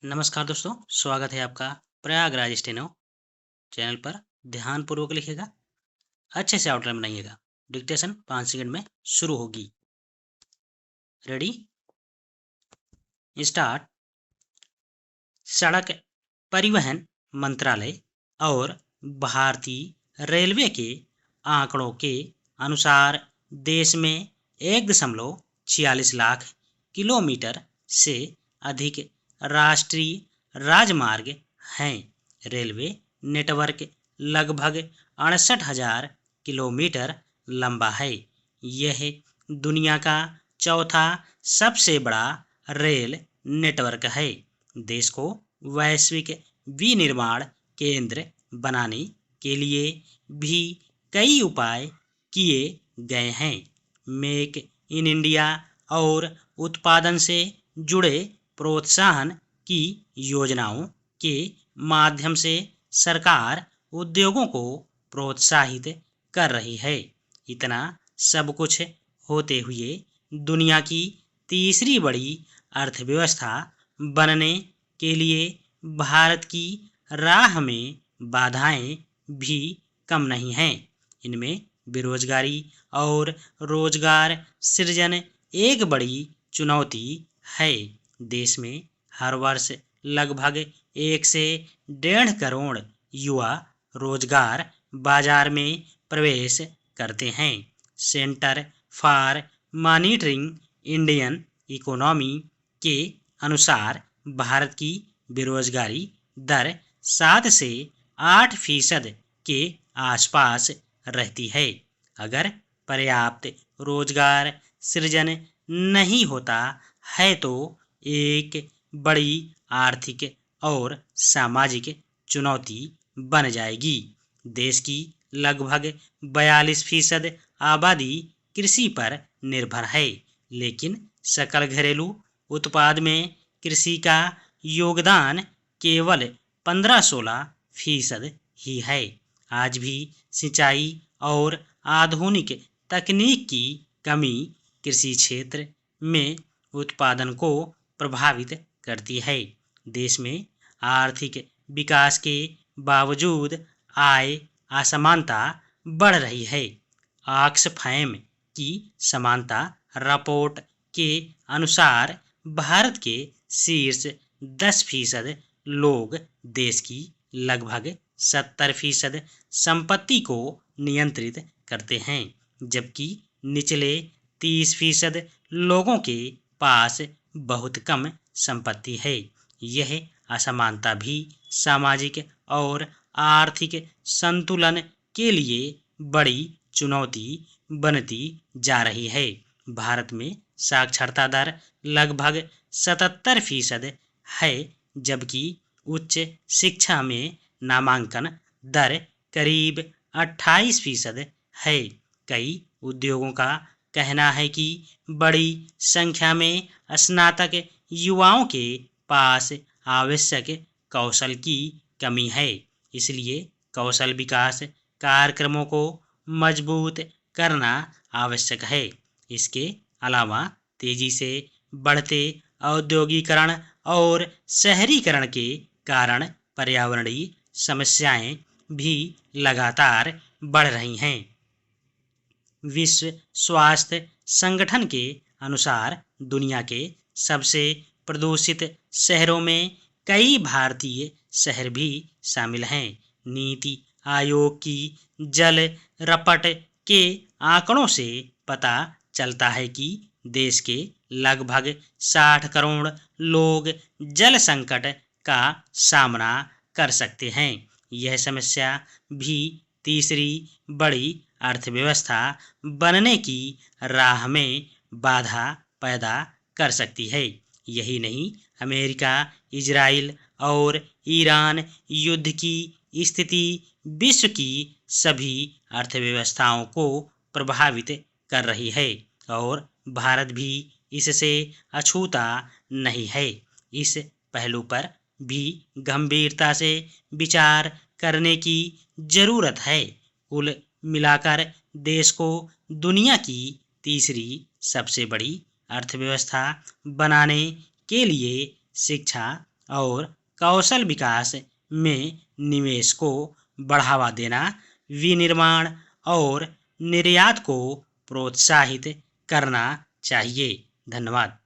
नमस्कार दोस्तों, स्वागत है आपका प्रयागराज स्टेनो चैनल पर। ध्यानपूर्वक लिखिएगा, अच्छे से आउटलाइन बनाइएगा। डिक्टेशन 5 सेकंड में शुरू होगी। Ready, start. सड़क परिवहन मंत्रालय और भारतीय रेलवे के आंकड़ों के अनुसार देश में 1.46 लाख किलोमीटर से अधिक राष्ट्रीय राजमार्ग हैं। रेलवे नेटवर्क लगभग 68,000 किलोमीटर लंबा है। यह दुनिया का चौथा सबसे बड़ा रेल नेटवर्क है। देश को वैश्विक विनिर्माण केंद्र बनाने के लिए भी कई उपाय किए गए हैं। मेक इन इंडिया और उत्पादन से जुड़े प्रोत्साहन की योजनाओं के माध्यम से सरकार उद्योगों को प्रोत्साहित कर रही है। इतना सब कुछ होते हुए दुनिया की तीसरी बड़ी अर्थव्यवस्था बनने के लिए भारत की राह में बाधाएं भी कम नहीं हैं। इनमें बेरोजगारी और रोजगार सृजन एक बड़ी चुनौती है। देश में हर वर्ष लगभग 1 से 1.5 करोड़ युवा रोजगार बाजार में प्रवेश करते हैं। Centre for monitoring Indian economy के अनुसार भारत की बेरोजगारी दर 7 से 8% के आसपास रहती है। अगर पर्याप्त रोजगार सृजन नहीं होता है तो एक बड़ी आर्थिक और सामाजिक चुनौती बन जाएगी। देश की लगभग 42% आबादी कृषि पर निर्भर है, लेकिन सकल घरेलू उत्पाद में कृषि का योगदान केवल 15-16% ही है। आज भी सिंचाई और आधुनिक तकनीक की कमी कृषि क्षेत्र में उत्पादन को प्रभावित करती है। देश में आर्थिक विकास के बावजूद आय असमानता बढ़ रही है। ऑक्सफैम की समानता रिपोर्ट के अनुसार भारत के शीर्ष 10% लोग देश की लगभग 70% संपत्ति को नियंत्रित करते हैं, जबकि निचले 30% लोगों के पास बहुत कम संपत्ति है। यह असमानता भी सामाजिक और आर्थिक संतुलन के लिए बड़ी चुनौती बनती जा रही है। भारत में साक्षरता दर लगभग 77% है, जबकि उच्च शिक्षा में नामांकन दर करीब 28% है। कई उद्योगों का कहना है कि बड़ी संख्या में स्नातक युवाओं के पास आवश्यक कौशल की कमी है। इसलिए कौशल विकास कार्यक्रमों को मजबूत करना आवश्यक है। इसके अलावा तेजी से बढ़ते औद्योगिकरण और शहरीकरण के कारण पर्यावरणीय समस्याएं भी लगातार बढ़ रही हैं। विश्व स्वास्थ्य संगठन के अनुसार दुनिया के सबसे प्रदूषित शहरों में कई भारतीय शहर भी शामिल हैं। नीति आयोग की जल रपट के आंकड़ों से पता चलता है कि देश के लगभग 60 करोड़ लोग जल संकट का सामना कर सकते हैं। यह समस्या भी तीसरी बड़ी अर्थव्यवस्था बनने की राह में बाधा पैदा कर सकती है। यही नहीं, अमेरिका, इजराइल और ईरान युद्ध की स्थिति विश्व की सभी अर्थव्यवस्थाओं को प्रभावित कर रही है और भारत भी इससे अछूता नहीं है। इस पहलू पर भी गंभीरता से विचार करने की जरूरत है। कुल मिलाकर देश को दुनिया की तीसरी सबसे बड़ी अर्थव्यवस्था बनाने के लिए शिक्षा और कौशल विकास में निवेश को बढ़ावा देना, विनिर्माण और निर्यात को प्रोत्साहित करना चाहिए। धन्यवाद।